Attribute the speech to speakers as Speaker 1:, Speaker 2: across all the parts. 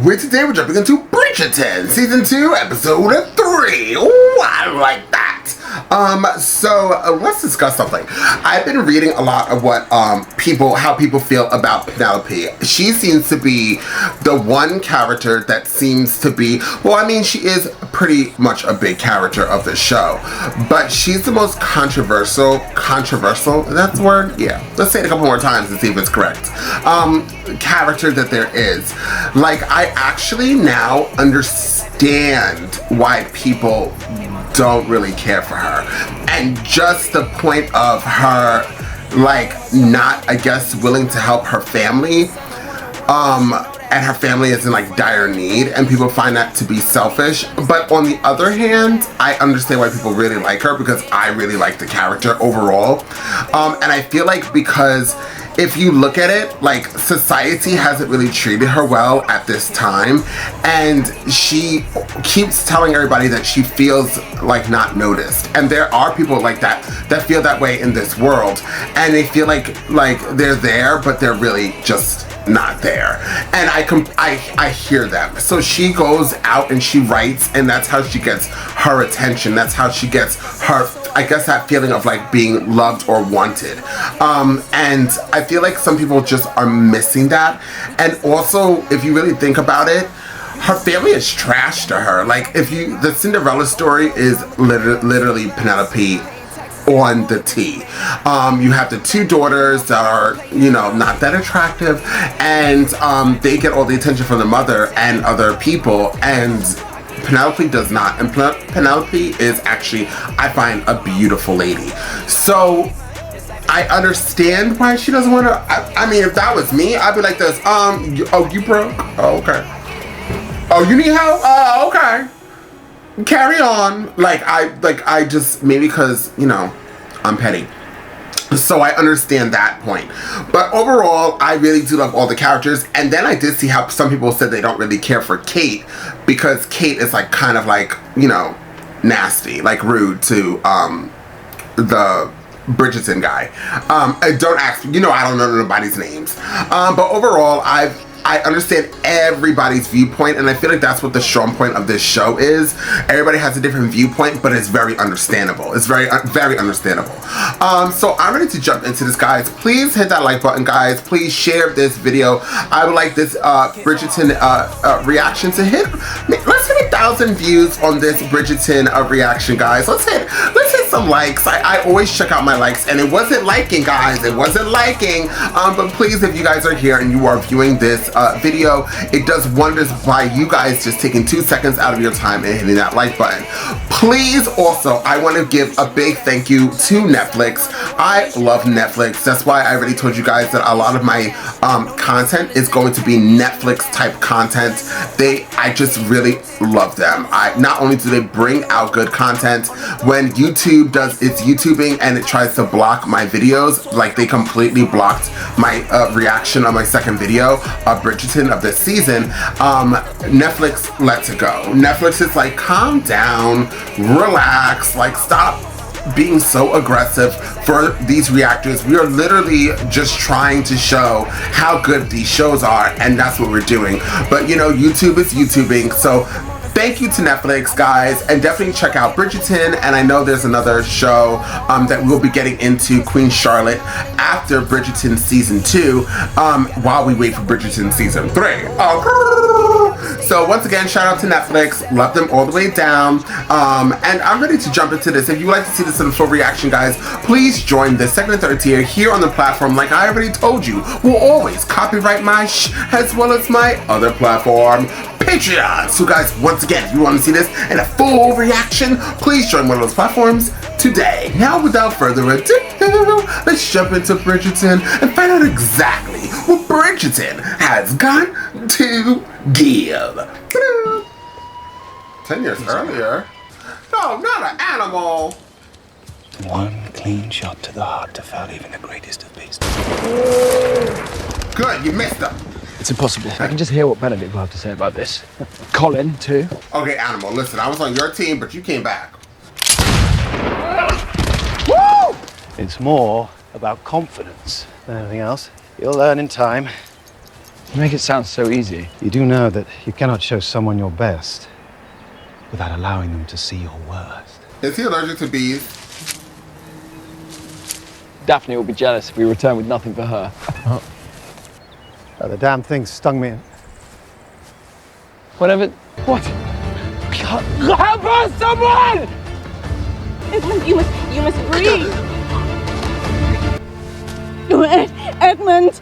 Speaker 1: Where today we're jumping into Bridgerton, Season 2, Episode 3. Ooh, I like that. Let's discuss something. I've been reading a lot of what how people feel about Penelope. She seems to be the one character that seems to be, well, I mean, she is pretty much a big character of the show, but she's the most controversial, that's the word? Yeah. Let's say it a couple more times and see if it's correct. Character that there is. Like, I actually now understand why people don't really care for her. And just the point of her, like, not, I guess, willing to help her family, and her family is in, like, dire need, and people find that to be selfish. But on the other hand, I understand why people really like her, because I really like the character overall. And I feel like because if you look at it, like, society hasn't really treated her well at this time, and she keeps telling everybody that she feels like not noticed. And there are people like that feel that way in this world, and they feel like they're there, but they're really just not there. And I hear them. So she goes out and she writes, and that's how she gets her attention. That's how she gets her, I guess, that feeling of like being loved or wanted. And I feel like some people just are missing that. And also, if you really think about it, her family is trash to her. Like, the Cinderella story is literally Penelope on the T. You have the two daughters that are, not that attractive, and they get all the attention from the mother and other people, and Penelope does not. And Penelope is actually, I find, a beautiful lady. So I understand why she doesn't want to. I mean, if that was me, I'd be like this. You broke? Oh, okay. Oh, you need help? Oh, okay. Carry on. I just, maybe because, I'm petty. So I understand that point. But overall, I really do love all the characters. And then I did see how some people said they don't really care for Kate, because Kate is like kind of like, nasty, like rude to the Bridgerton guy. Don't ask, I don't know nobody's names. But overall, I understand everybody's viewpoint, and I feel like that's what the strong point of this show is. Everybody has a different viewpoint, but it's very understandable. It's very, very understandable. So I'm ready to jump into this, guys. Please hit that like button, guys. Please share this video. I would like this Bridgerton reaction to hit. Let's hit 1,000 views on this Bridgerton reaction, guys. Let's hit some likes. I always check out my likes, and it wasn't liking, guys. It wasn't liking. But please, if you guys are here and you are viewing this video, it does wonders by you guys just taking 2 seconds out of your time and hitting that like button. Please, also, I want to give a big thank you to Netflix. I love Netflix. That's why I already told you guys that a lot of my content is going to be Netflix type content. I just really love them. Not only do they bring out good content, when YouTube does its YouTubing and it tries to block my videos, like they completely blocked my reaction on my second video of Bridgerton of this season, Netflix lets it go. Netflix is like, calm down, relax, like stop being so aggressive for these reactors. We are literally just trying to show how good these shows are, and that's what we're doing. But YouTube is YouTubing, so thank you to Netflix, guys, and definitely check out Bridgerton. And I know there's another show that we'll be getting into, Queen Charlotte, after Bridgerton Season 2, while we wait for Bridgerton Season 3. So once again, shout out to Netflix. Love them all the way down. And I'm ready to jump into this. If you would like to see this in full reaction, guys, please join the second and third tier here on the platform. Like I already told you, we'll always copyright my as well as my other platform, Patreon. So guys, once again, if you want to see this in a full reaction, please join one of those platforms today. Now, without further ado, let's jump into Bridgerton and find out exactly what Bridgerton has got to give. 10 years earlier? No, not an animal.
Speaker 2: One clean shot to the heart to foul even the greatest of beasts.
Speaker 1: Good, you missed him.
Speaker 3: It's impossible. I can just hear what Benedict will have to say about this. Colin, too.
Speaker 1: Okay, Animal, listen, I was on your team, but you came back.
Speaker 2: Woo! It's more about confidence than anything else. You'll learn in time.
Speaker 3: You make it sound so easy.
Speaker 4: You do know that you cannot show someone your best without allowing them to see your worst.
Speaker 1: Is he allergic to bees?
Speaker 3: Daphne will be jealous if we return with nothing for her.
Speaker 4: The damn thing stung me.
Speaker 3: Whatever. What? Help us, someone!
Speaker 5: Edmund, you must breathe. Edmund,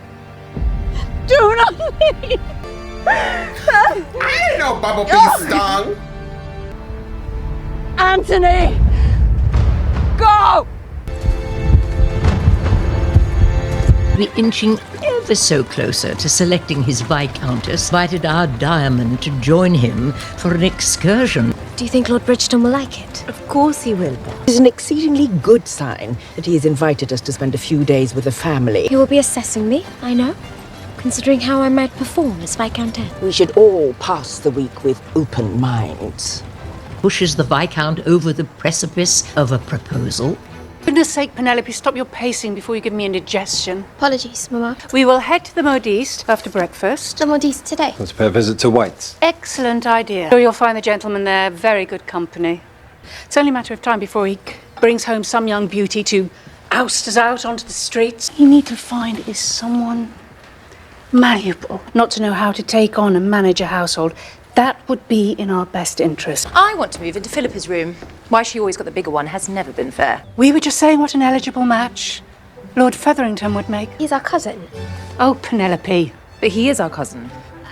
Speaker 5: do not leave.
Speaker 1: I didn't know bumblebee stung.
Speaker 5: Anthony, go!
Speaker 6: Be inching ever so closer to selecting his Viscountess, invited our Diamond to join him for an excursion.
Speaker 7: Do you think Lord Bridgerton will like it?
Speaker 8: Of course he will. It's an exceedingly good sign that he has invited us to spend a few days with the family.
Speaker 7: He will be assessing me, I know, considering how I might perform as Viscountess.
Speaker 8: We should all pass the week with open minds.
Speaker 6: Pushes the Viscount over the precipice of a proposal.
Speaker 9: For goodness sake, Penelope, stop your pacing before you give me indigestion.
Speaker 7: Apologies, Mama.
Speaker 9: We will head to the Modiste after breakfast.
Speaker 7: The Modiste today.
Speaker 2: Let's pay a visit to White's.
Speaker 9: Excellent idea. Sure, you'll find the gentleman there very good company. It's only a matter of time before he brings home some young beauty to oust us out onto the streets. You need to find is someone malleable, not to know how to take on and manage a household. That would be in our best interest.
Speaker 10: I want to move into Philippa's room. Why she always got the bigger one has never been fair.
Speaker 9: We were just saying what an eligible match Lord Featherington would make.
Speaker 7: He's our cousin.
Speaker 9: Oh, Penelope.
Speaker 10: But he is our cousin.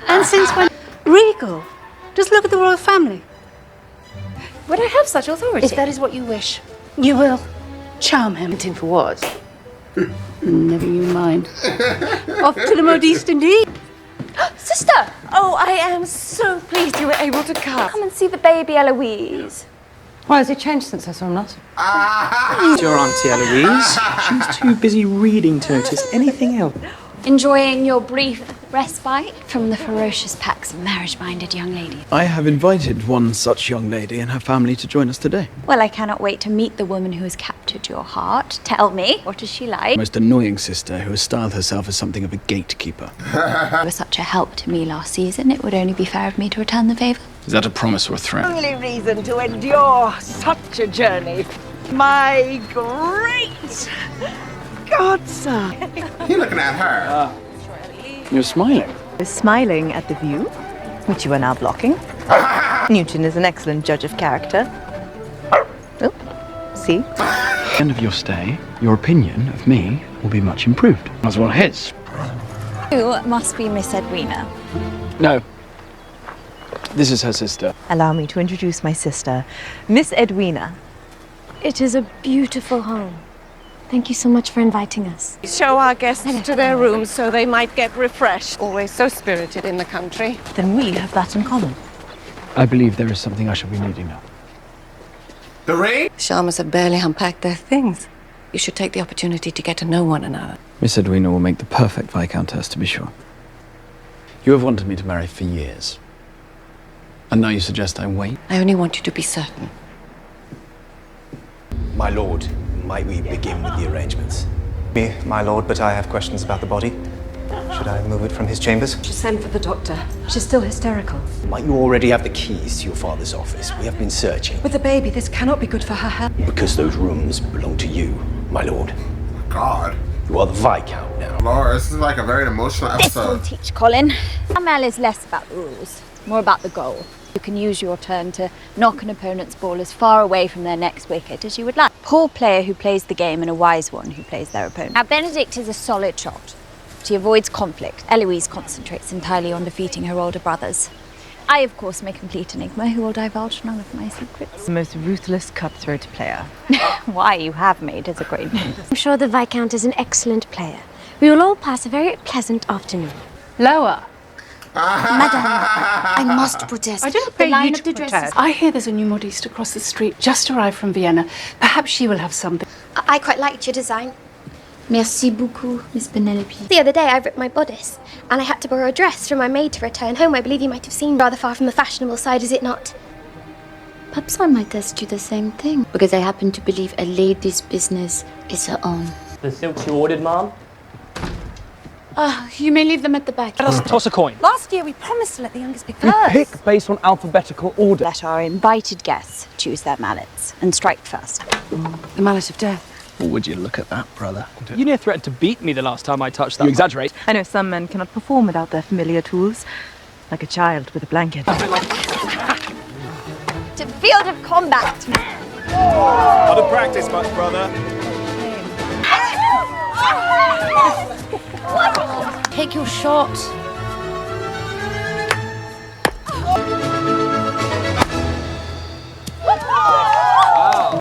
Speaker 9: And since when? Regal. Just look at the royal family.
Speaker 10: Would I have such authority?
Speaker 9: If that is what you wish, you will charm him.
Speaker 10: Hunting for what?
Speaker 9: Never you mind. Off to the Modiste indeed.
Speaker 5: Sister! Oh, I am so pleased you were able to come. Come and see the baby Eloise.
Speaker 11: Why has it changed since I saw him last?
Speaker 12: Your Auntie Eloise. She's too busy reading to notice anything else.
Speaker 5: Enjoying your brief respite from the ferocious packs of marriage-minded young ladies.
Speaker 12: I have invited one such young lady and her family to join us today.
Speaker 5: Well, I cannot wait to meet the woman who has captured your heart. Tell me, what is she like?
Speaker 12: Most annoying sister who has styled herself as something of a gatekeeper.
Speaker 5: You were such a help to me last season. It would only be fair of me to return the favour.
Speaker 12: Is that a promise or a threat?
Speaker 11: Only reason to endure such a journey. My great godson.
Speaker 1: He looking at her.
Speaker 12: You're smiling.
Speaker 11: Smiling at the view, which you are now blocking. Newton is an excellent judge of character. Oh, see?
Speaker 12: At the end of your stay, your opinion of me will be much improved. As well his.
Speaker 5: You must be Miss Edwina.
Speaker 3: No. This is her sister.
Speaker 11: Allow me to introduce my sister, Miss Edwina.
Speaker 7: It is a beautiful home. Thank you so much for inviting us.
Speaker 11: Show our guests to their rooms so they might get refreshed. Always so spirited in the country. Then we have that in common.
Speaker 3: I believe there is something I shall be needing now.
Speaker 1: The ring?
Speaker 8: Sharmas have barely unpacked their things. You should take the opportunity to get to know one another.
Speaker 12: Miss Edwina will make the perfect Viscountess, to be sure. You have wanted me to marry for years. And now you suggest I wait?
Speaker 8: I only want you to be certain.
Speaker 2: My lord, might we begin with the arrangements?
Speaker 13: Me, my lord, but I have questions about the body. Should I move it from his chambers?
Speaker 11: She sent for the doctor. She's still hysterical.
Speaker 2: Might you already have the keys to your father's office? We have been searching.
Speaker 11: With the baby, this cannot be good for her health.
Speaker 2: Because those rooms belong to you, my lord.
Speaker 1: God.
Speaker 2: You are the Viscount now.
Speaker 1: Lord, this is like a very emotional
Speaker 5: This will
Speaker 1: episode.
Speaker 5: teach Colin. ML is less about the rules, more about the goal. You can use your turn to knock an opponent's ball as far away from their next wicket as you would like. Poor player who plays the game and a wise one who plays their opponent. Now, Benedict is a solid shot. She avoids conflict. Eloise concentrates entirely on defeating her older brothers. I, of course, am a complete enigma who will divulge none of my secrets.
Speaker 11: The most ruthless cutthroat player.
Speaker 5: Why, you have made as a great name.
Speaker 7: I'm sure the Viscount is an excellent player. We will all pass a very pleasant afternoon.
Speaker 9: Lower.
Speaker 5: Madame, I must protest.
Speaker 9: I don't pay you to protest. I hear there's a new Modiste across the street, just arrived from Vienna. Perhaps she will have something.
Speaker 7: I quite liked your design.
Speaker 5: Merci beaucoup, Miss Penelope.
Speaker 7: The other day I ripped my bodice, and I had to borrow a dress from my maid to return home. I believe you might have seen. Rather far from the fashionable side, is it not?
Speaker 5: Perhaps I might ask you the same thing, because I happen to believe a lady's business is her own.
Speaker 14: The silks you ordered, ma'am?
Speaker 9: You may leave them at the back.
Speaker 3: Let us toss a coin.
Speaker 5: Last year we promised to let the youngest pick
Speaker 3: We
Speaker 5: first.
Speaker 3: pick based on alphabetical order.
Speaker 5: Let our invited guests choose their mallets and strike first.
Speaker 9: The mallet of death.
Speaker 12: Or would you look at that, brother?
Speaker 3: You near threatened to beat me the last time I touched that. You exaggerate.
Speaker 11: I know some men cannot perform without their familiar tools, like a child with a blanket.
Speaker 5: To field of combat.
Speaker 14: Other practice much, brother.
Speaker 10: Take your shot.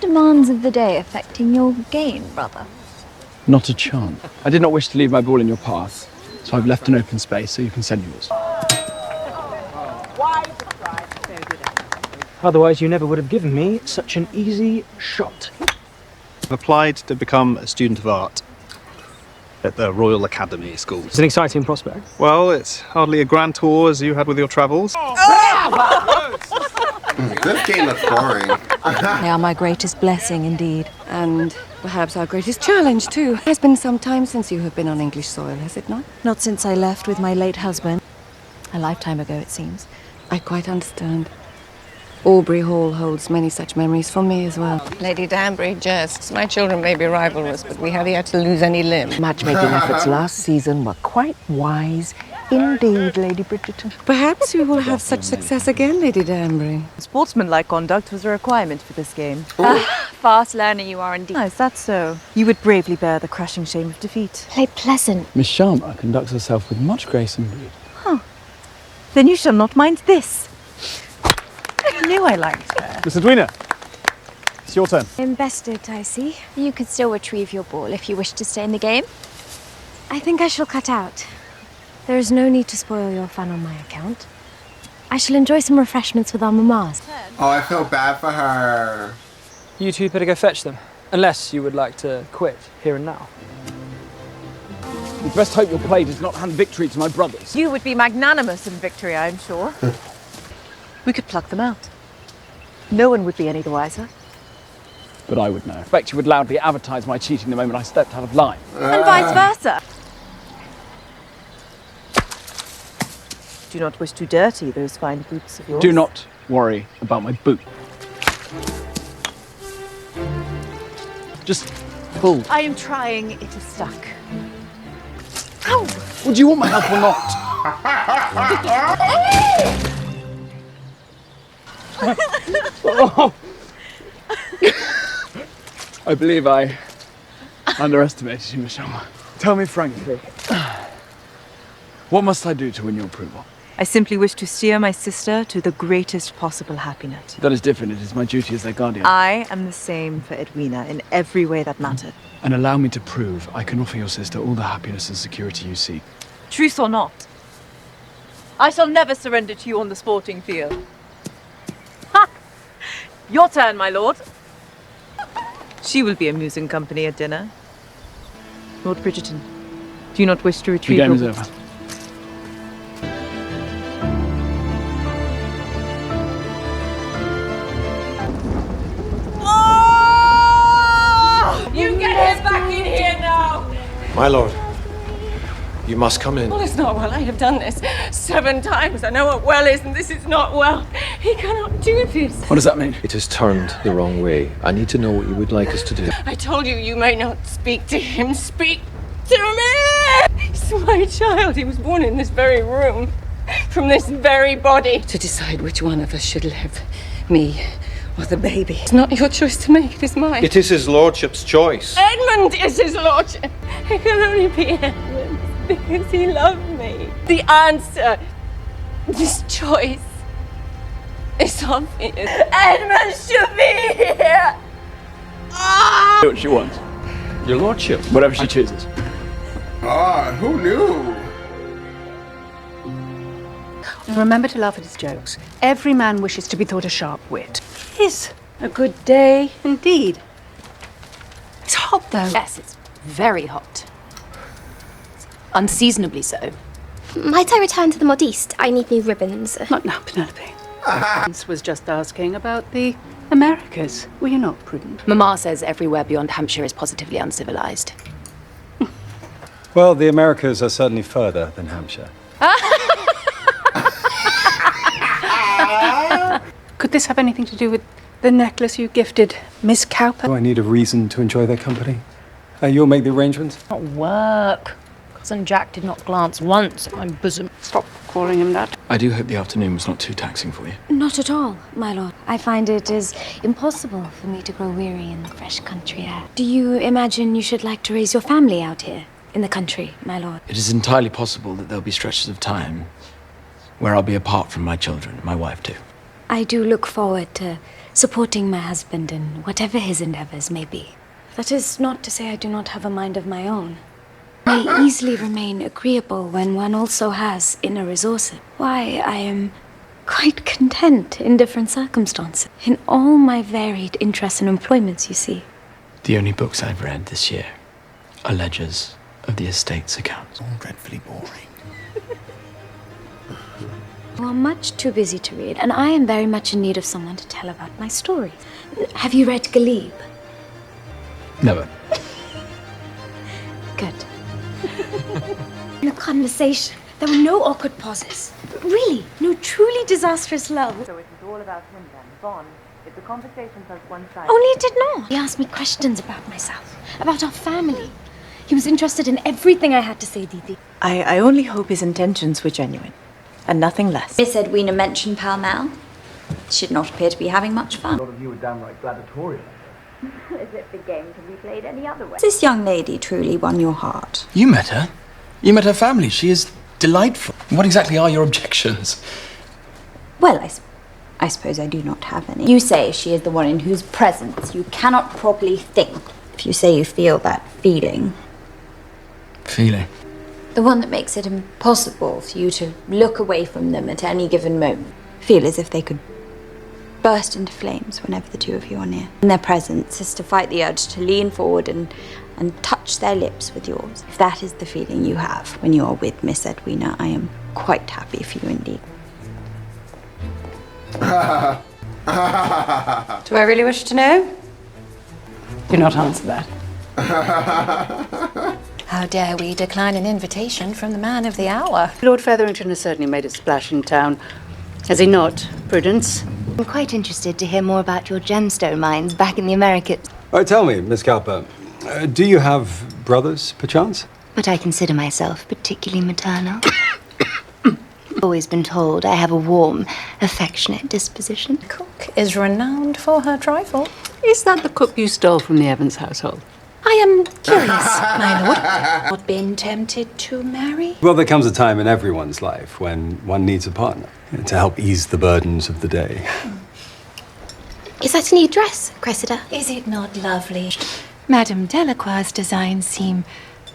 Speaker 5: Demands of the day affecting your game, brother.
Speaker 12: Not a chance. I did not wish to leave my ball in your path, so I've left an open space so you can send yours.
Speaker 3: Otherwise, you never would have given me such an easy shot.
Speaker 4: I've applied to become a student of art at the Royal Academy School.
Speaker 3: It's an exciting prospect.
Speaker 4: Well, it's hardly a grand tour as you had with your travels.
Speaker 1: This game is boring.
Speaker 10: They are my greatest blessing indeed.
Speaker 9: And perhaps our greatest challenge, too. It has been some time since you have been on English soil, has it not?
Speaker 10: Not since I left with my late husband. A lifetime ago, it seems.
Speaker 9: I quite understand. Aubrey Hall holds many such memories for me as well.
Speaker 15: Lady Danbury jests. My children may be rivalrous, but we have yet to lose any limb.
Speaker 8: Matchmaking efforts last season were quite wise indeed, Lady Bridgerton.
Speaker 9: Perhaps we will have such success again, Lady Danbury.
Speaker 11: Sportsmanlike conduct was a requirement for this game.
Speaker 5: Fast learner you are indeed.
Speaker 11: Oh, is that so? You would bravely bear the crushing shame of defeat.
Speaker 7: Play pleasant.
Speaker 12: Miss Sharma conducts herself with much grace and beauty.
Speaker 11: Then you shall not mind this. I knew I liked her.
Speaker 4: Miss Edwina, it's your turn.
Speaker 7: Invested, I see.
Speaker 5: You could still retrieve your ball if you wish to stay in the game.
Speaker 7: I think I shall cut out. There is no need to spoil your fun on my account. I shall enjoy some refreshments with our mammas.
Speaker 1: Oh, I feel bad for her.
Speaker 3: You two better go fetch them. Unless you would like to quit here and now.
Speaker 12: You best hope your play does not hand victory to my brothers.
Speaker 11: You would be magnanimous in victory, I'm sure. We could pluck them out. No one would be any the wiser.
Speaker 12: But I would know. I expect you would loudly advertise my cheating the moment I stepped out of line.
Speaker 11: And vice versa. Do not wish to dirty those fine boots of yours.
Speaker 12: Do not worry about my boot. Just pull.
Speaker 11: I am trying, it is stuck. Ow!
Speaker 12: Would you want my help or not? Oh. I believe I underestimated you, Miss Sharma. Tell me frankly, what must I do to win your approval?
Speaker 11: I simply wish to steer my sister to the greatest possible happiness.
Speaker 12: That is different. It is my duty as their guardian.
Speaker 11: I am the same for Edwina in every way that matters.
Speaker 12: And allow me to prove I can offer your sister all the happiness and security you seek.
Speaker 11: Truce or not, I shall never surrender to you on the sporting field. Ha! Your turn, my lord. She will be amusing company at dinner. Lord Bridgerton, do you not wish to retrieve
Speaker 12: The game
Speaker 11: your...
Speaker 12: is over.
Speaker 15: You get him back in here now!
Speaker 14: My lord, you must come in.
Speaker 15: Well, it's not well. I have done this 7 times. I know what well is, and this is not well. He cannot do this.
Speaker 12: What does that mean?
Speaker 14: It has turned the wrong way. I need to know what you would like us to do.
Speaker 15: I told you you may not speak to him. Speak to me! He's my child. He was born in this very room, from this very body. To decide which one of us should live, me or the baby. It's not your choice to make, it is mine.
Speaker 14: It is his lordship's choice.
Speaker 15: Edmund is his lordship. It can only be Edmund because he loved me. The answer, this choice, is obvious. Edmund should be here.
Speaker 12: Do what she wants.
Speaker 14: Your lordship.
Speaker 12: Whatever she chooses.
Speaker 1: Ah, who knew?
Speaker 9: Remember to laugh at his jokes. Every man wishes to be thought a sharp wit. It is a good day indeed. It's hot though.
Speaker 10: Yes, it's very hot. Unseasonably so.
Speaker 7: Might I return to the Modiste? I need new ribbons.
Speaker 9: Not now, Penelope. Hans was just asking about the Americas. Were you not prudent?
Speaker 10: Mamma says everywhere beyond Hampshire is positively uncivilized.
Speaker 4: Well, the Americas are certainly further than Hampshire.
Speaker 9: Could this have anything to do with the necklace you gifted Miss Cowper?
Speaker 4: Do I need a reason to enjoy their company? You'll make the arrangements?
Speaker 10: Not work. Cousin Jack did not glance once at my bosom.
Speaker 9: Stop calling him that.
Speaker 12: I do hope the afternoon was not too taxing for you.
Speaker 7: Not at all, my lord. I find it is impossible for me to grow weary in the fresh country air. Do you imagine you should like to raise your family out here, in the country, my lord?
Speaker 12: It is entirely possible that there'll be stretches of time where I'll be apart from my children, my wife too.
Speaker 7: I do look forward to supporting my husband in whatever his endeavors may be. That is not to say I do not have a mind of my own. I easily remain agreeable when one also has inner resources. Why, I am quite content in different circumstances, in all my varied interests and employments, you see.
Speaker 12: The only books I've read this year are ledgers of the estate's accounts. All dreadfully boring.
Speaker 7: You are much too busy to read, and I am very much in need of someone to tell about my stories. Have you read Galib?
Speaker 12: Never.
Speaker 7: Good. In the conversation, there were no awkward pauses. Really, no truly disastrous love.
Speaker 11: So it was all about him then, Bon. If the conversation felt one-sided...
Speaker 7: Only it did not. He asked me questions about myself, about our family. He was interested in everything I had to say, Didi.
Speaker 11: I only hope his intentions were genuine, and nothing less.
Speaker 5: Miss Edwina mentioned Pall Mall. She did not appear to be having much fun.
Speaker 3: A lot of you are downright gladiatorial.
Speaker 5: As if the game can be played any other way. This young lady truly won your heart.
Speaker 12: You met her? You met her family. She is delightful. What exactly are your objections?
Speaker 5: Well, I suppose I do not have any. You say she is the one in whose presence you cannot properly think. If you say you feel that feeling.
Speaker 12: Feeling?
Speaker 5: The one that makes it impossible for you to look away from them at any given moment. Feel as if they could burst into flames whenever the two of you are near. And their presence is to fight the urge to lean forward and touch their lips with yours. If that is the feeling you have when you are with Miss Edwina, I am quite happy for you indeed.
Speaker 9: Do I really wish to know? Do not answer that.
Speaker 10: How dare we decline an invitation from the man of the hour?
Speaker 9: Lord Featherington has certainly made a splash in town. Has he not, Prudence?
Speaker 16: I'm quite interested to hear more about your gemstone mines back in the Americas.
Speaker 4: Tell me, Miss Cowper, do you have brothers, perchance?
Speaker 16: But I consider myself particularly maternal. Always been told I have a warm, affectionate disposition.
Speaker 10: Cook is renowned for her trifle.
Speaker 9: Is that the cook you stole from the Evans household?
Speaker 10: I am curious, my lord. Not been tempted to marry?
Speaker 4: Well, there comes a time in everyone's life when one needs a partner to help ease the burdens of the day.
Speaker 16: Is that a new dress, Cressida?
Speaker 10: Is it not lovely?
Speaker 16: Madame Delacroix's designs seem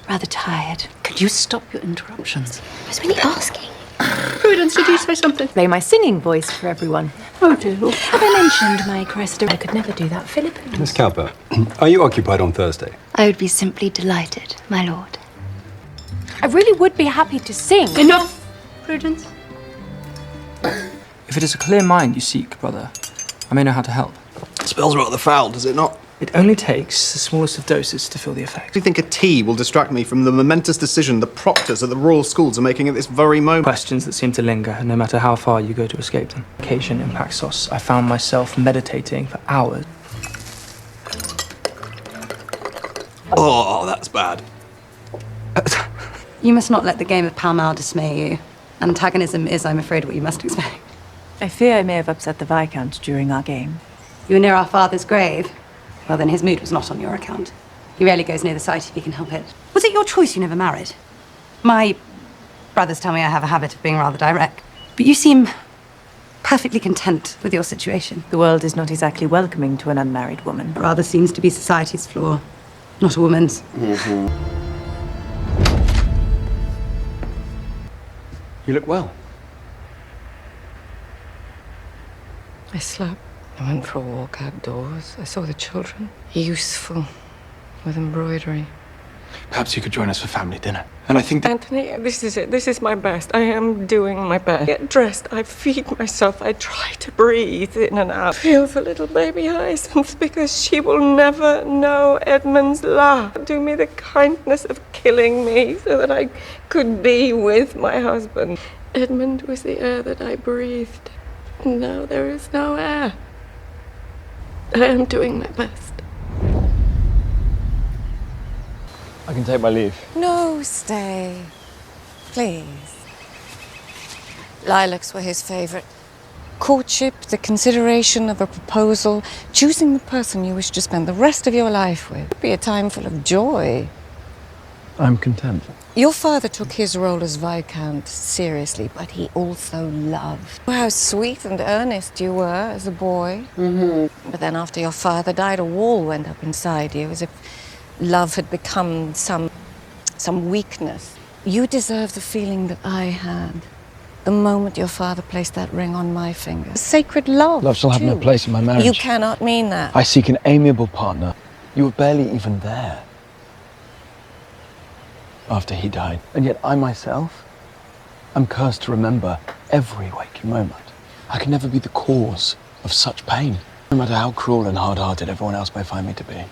Speaker 16: rather tired.
Speaker 9: Could you stop your interruptions?
Speaker 16: I was really asking.
Speaker 9: Prudence, did you say something?
Speaker 10: Play my singing voice for everyone.
Speaker 9: Oh, dear Lord.
Speaker 10: Have I mentioned my Cressida? I could never do that, Philip.
Speaker 4: Miss Cowper, are you occupied on Thursday?
Speaker 16: I would be simply delighted, my lord.
Speaker 7: I really would be happy to sing.
Speaker 9: Enough, Prudence.
Speaker 3: If it is a clear mind you seek, brother, I may know how to help.
Speaker 17: It smells rather foul, does it not?
Speaker 3: It only takes the smallest of doses to feel the effect.
Speaker 17: Do you think a tea will distract me from the momentous decision the proctors at the royal schools are making at this very moment?
Speaker 3: Questions that seem to linger, no matter how far you go to escape them. Occasion in Paxos, I found myself meditating for hours.
Speaker 17: Oh, that's bad.
Speaker 9: You must not let the game of Pall Mall dismay you. Antagonism is, I'm afraid, what you must expect.
Speaker 11: I fear I may have upset the Viscount during our game.
Speaker 9: You were near our father's grave. Well, then his mood was not on your account. He rarely goes near the site if he can help it. Was it your choice you never married? My brothers tell me I have a habit of being rather direct. But you seem perfectly content with your situation.
Speaker 11: The world is not exactly welcoming to an unmarried woman.
Speaker 9: It rather seems to be society's flaw, not a woman's.
Speaker 12: You look well.
Speaker 15: I slept. I went for a walk outdoors. I saw the children. Useful, with embroidery.
Speaker 12: Perhaps you could join us for family dinner. And I think that...
Speaker 15: Anthony, this is it. This is my best. I am doing my best. I get dressed. I feed myself. I try to breathe in and out. Feel for little baby Hyacinth because she will never know Edmund's love. Do me the kindness of killing me so that I could be with my husband. Edmund was the air that I breathed. Now there is no air. I am doing my best.
Speaker 12: I can take my leave.
Speaker 15: No, stay. Please. Lilacs were his favourite. Courtship, the consideration of a proposal, choosing the person you wish to spend the rest of your life with. It would be a time full of joy.
Speaker 12: I'm content.
Speaker 15: Your father took his role as Viscount seriously, but he also loved. How sweet and earnest you were as a boy. Mm-hmm. But then after your father died, a wall went up inside you, as if love had become some weakness. You deserve the feeling that I had the moment your father placed that ring on my finger. Sacred love.
Speaker 12: Love shall have no place in my marriage.
Speaker 15: You cannot mean that.
Speaker 12: I seek an amiable partner. You were barely even there after he died. And yet I myself am cursed to remember every waking moment. I can never be the cause of such pain, no matter how cruel and hard-hearted everyone else may find me to be.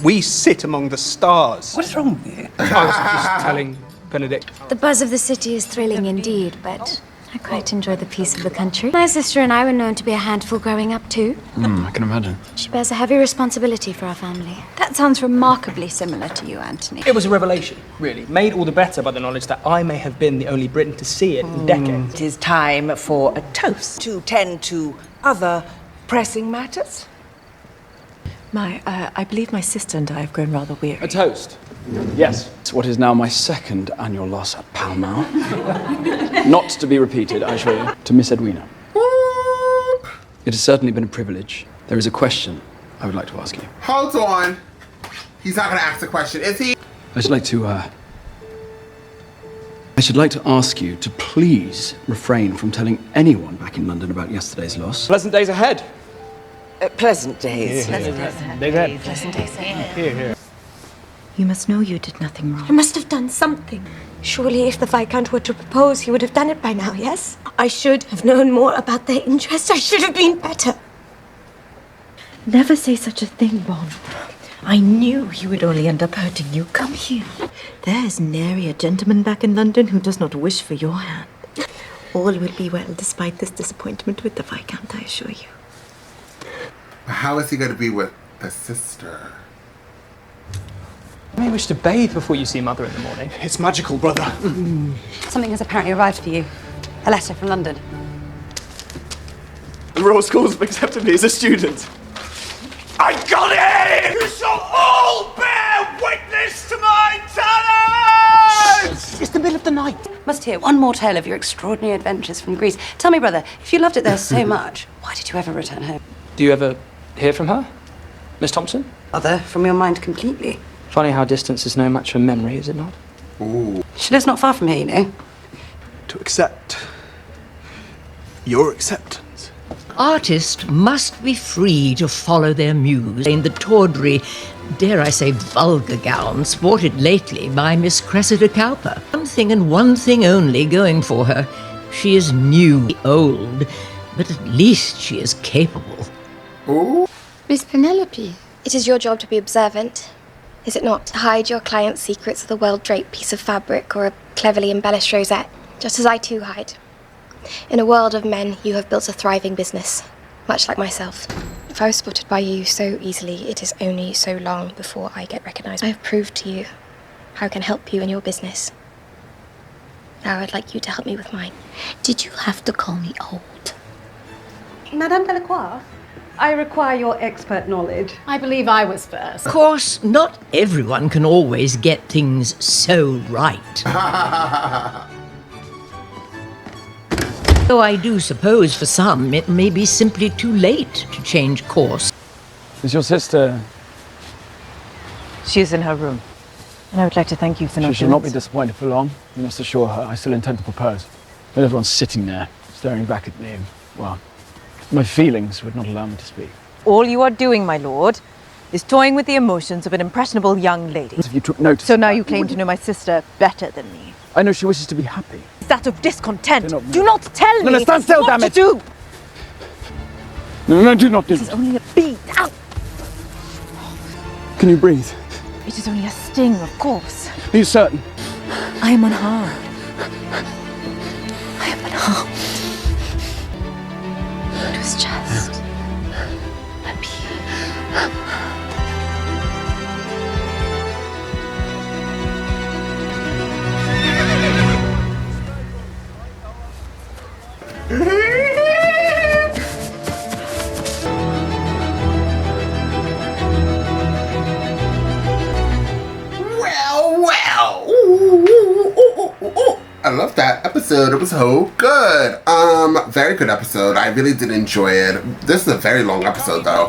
Speaker 17: We sit among the stars.
Speaker 3: What is wrong with you? I was just telling Benedict.
Speaker 7: The buzz of the city is thrilling indeed, but I quite enjoy the peace of the country. My sister and I were known to be a handful growing up too.
Speaker 12: I can imagine.
Speaker 7: She bears a heavy responsibility for our family.
Speaker 5: That sounds remarkably similar to you, Anthony.
Speaker 3: It was a revelation, really. Made all the better by the knowledge that I may have been the only Briton to see it in decades.
Speaker 8: It is time for a toast to tend to other pressing matters.
Speaker 11: I believe my sister and I have grown rather weary.
Speaker 12: A toast? Yes. It's what is now my second annual loss at Pall Mall. Not to be repeated, I assure you, to Miss Edwina. It has certainly been a privilege. There is a question I would like to ask you.
Speaker 1: Hold on. He's not going to ask the question, is he?
Speaker 12: I should like to ask you to please refrain from telling anyone back in London about yesterday's loss.
Speaker 3: Pleasant days ahead.
Speaker 8: Pleasant days.
Speaker 3: Pleasant days ahead.
Speaker 15: Pleasant days ahead.
Speaker 3: Here.
Speaker 10: You must know you did nothing wrong.
Speaker 7: I must have done something. Surely if the Viscount were to propose, he would have done it by now, yes? I should have known more about their interest. I should have been better.
Speaker 10: Never say such a thing, Bon. I knew he would only end up hurting you. Come here. There is nary a gentleman back in London who does not wish for your hand. All will be well despite this disappointment with the Viscount, I assure you.
Speaker 1: How is he going to be with the sister?
Speaker 3: You may wish to bathe before you see Mother in the morning.
Speaker 17: It's magical, brother.
Speaker 9: Something has apparently arrived for you. A letter from London.
Speaker 17: The Royal Schools have accepted me as a student. I got it! You shall all bear witness to my talent!
Speaker 3: It's the middle of the night.
Speaker 9: Must hear one more tale of your extraordinary adventures from Greece. Tell me, brother, if you loved it there so much, why did you ever return home?
Speaker 3: Do you ever hear from her, Miss Thompson?
Speaker 9: Other from your mind completely.
Speaker 3: Funny how distance is no match for memory, is it not?
Speaker 1: Ooh.
Speaker 9: She lives not far from here, you know.
Speaker 17: To accept your acceptance.
Speaker 6: Artists must be free to follow their muse in the tawdry, dare I say vulgar gown sported lately by Miss Cressida Cowper. One thing and one thing only going for her. She is new, old, but at least she is capable.
Speaker 1: Ooh.
Speaker 18: Miss Penelope. It is your job to be observant, is it not? To hide your client's secrets with a well-draped piece of fabric or a cleverly embellished rosette, just as I too hide. In a world of men, you have built a thriving business, much like myself. If I was spotted by you so easily, it is only so long before I get recognised. I have proved to you how I can help you in your business. Now I'd like you to help me with mine.
Speaker 10: Did you have to call me old?
Speaker 9: Madame Delacroix, I require your expert knowledge. I believe I was first.
Speaker 6: Of course, not everyone can always get things so right. Though I do suppose for some it may be simply too late to change course.
Speaker 12: Is your sister...
Speaker 11: She is in her room. And I would like to thank you for not
Speaker 12: She shall
Speaker 11: doing
Speaker 12: not be
Speaker 11: so.
Speaker 12: disappointed for long. You must assure her I still intend to propose. But everyone's sitting there, staring back at me. Well, my feelings would not allow me to speak.
Speaker 11: All you are doing, my lord, is toying with the emotions of an impressionable young lady.
Speaker 12: If you took notice.
Speaker 11: So now you claim to know my sister better than me.
Speaker 12: I know she wishes to be happy.
Speaker 11: Is that of discontent? Do not tell me
Speaker 12: No, stand still,
Speaker 11: what
Speaker 12: damn it!
Speaker 11: to do!
Speaker 12: No, do not do
Speaker 11: This is only a beat. Ow!
Speaker 12: Can you breathe?
Speaker 11: It is only a sting, of course.
Speaker 12: Are you certain?
Speaker 11: I am unharmed. I am unharmed.
Speaker 7: It was just a pee.
Speaker 1: Well. Ooh. I love that episode. It was so good. Very good episode. I really did enjoy it. This is a very long episode though.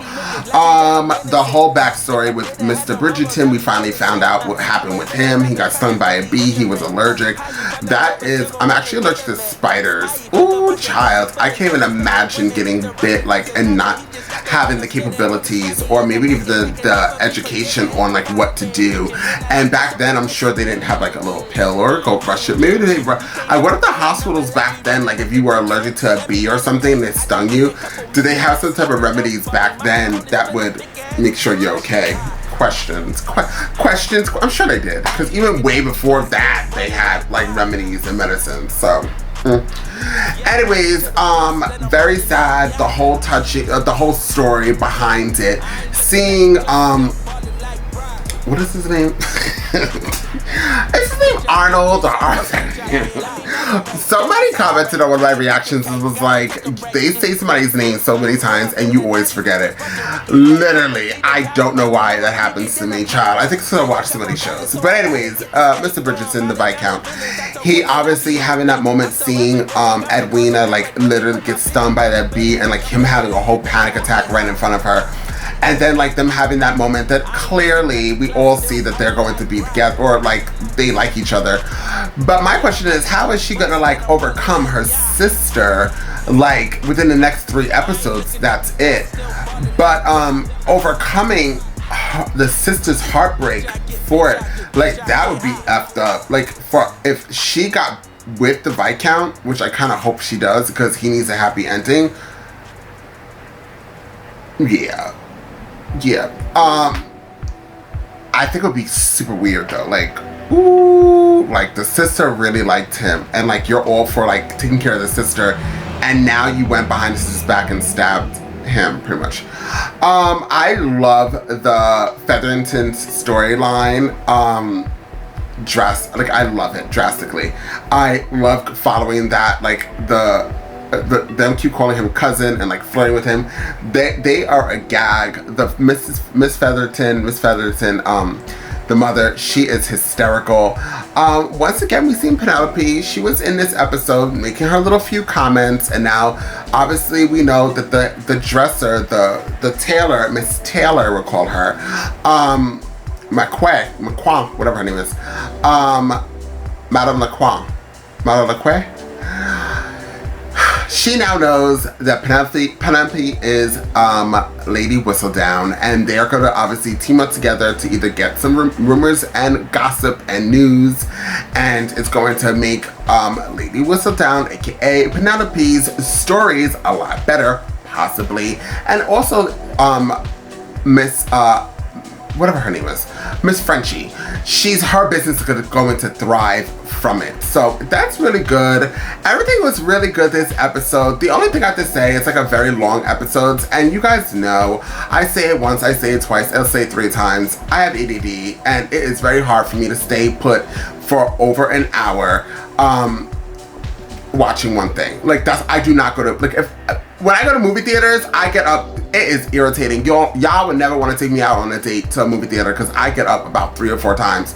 Speaker 1: The whole backstory with Mr. Bridgerton, we finally found out what happened with him. He got stung by a bee. He was allergic. I'm actually allergic to spiders. Ooh, child. I can't even imagine getting bit, like, and not having the capabilities or maybe even the education on like what to do. And back then, I'm sure they didn't have like a little pill or go brush it. Maybe they. I wonder if the hospitals back then, like if you were allergic to a bee or something and it stung you, did they have some type of remedies back then that would make sure you're okay? Questions. I'm sure they did, because even way before that, they had like remedies and medicines. So. Anyways, very sad. The whole the whole story behind it. Seeing what is his name? Is his name Arnold or Arthur? Somebody commented on one of my reactions and was like, they say somebody's name so many times and you always forget it. Literally, I don't know why that happens to me, child. I think so. I watch so many shows. But anyways, Mr. Bridgerton, the Viscount, he obviously having that moment seeing Edwina like literally get stung by that bee and like him having a whole panic attack right in front of her. And then like them having that moment that clearly we all see that they're going to be together or like they like each other. But my question is, how is she gonna like overcome her sister like within the next 3 episodes? That's it. But overcoming the sister's heartbreak for it, like that would be effed up. Like for if she got with the Viscount, which I kind of hope she does because he needs a happy ending. Yeah. I think it would be super weird though. Like, ooh, like the sister really liked him, and like you're all for like taking care of the sister, and now you went behind the sister's back and stabbed him, pretty much. I love the Featherington's storyline. Like I love it drastically. I love following that, like them keep calling him cousin and like flirting with him. They are a gag. The Miss Featherton, the mother, she is hysterical. Once again, we've seen Penelope. She was in this episode making her little few comments, and now obviously we know that the dresser, the tailor, Miss Taylor we'll call her, McQuay, whatever her name is, Madame Lacroix. She now knows that Penelope is Lady Whistledown, and they're going to obviously team up together to either get some rumors and gossip and news, and it's going to make Lady Whistledown, aka Penelope's stories a lot better, possibly, and also Miss whatever her name is, Miss Frenchie. Her business is going to thrive from it. So that's really good. Everything was really good this episode. The only thing I have to say, it's like a very long episode, and you guys know, I say it once, I say it twice, I'll say it 3 times. I have ADD, and it is very hard for me to stay put for over an hour watching one thing. Like I do not go to, like when I go to movie theaters, I get up. It is irritating. Y'all would never want to take me out on a date to a movie theater because I get up about 3 or 4 times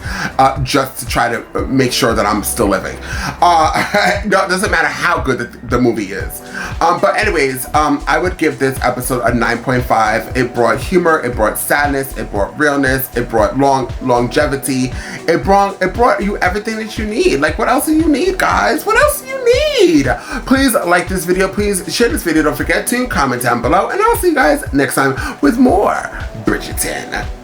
Speaker 1: just to try to make sure that I'm still living. No, it doesn't matter how good the movie is. But anyways, I would give this episode a 9.5. It brought humor, it brought sadness, it brought realness, it brought longevity. It brought you everything that you need. Like, what else do you need, guys? What else do you need? Please like this video. Please share this video. Don't forget to comment down below, and I'll see you guys next time with more Bridgerton.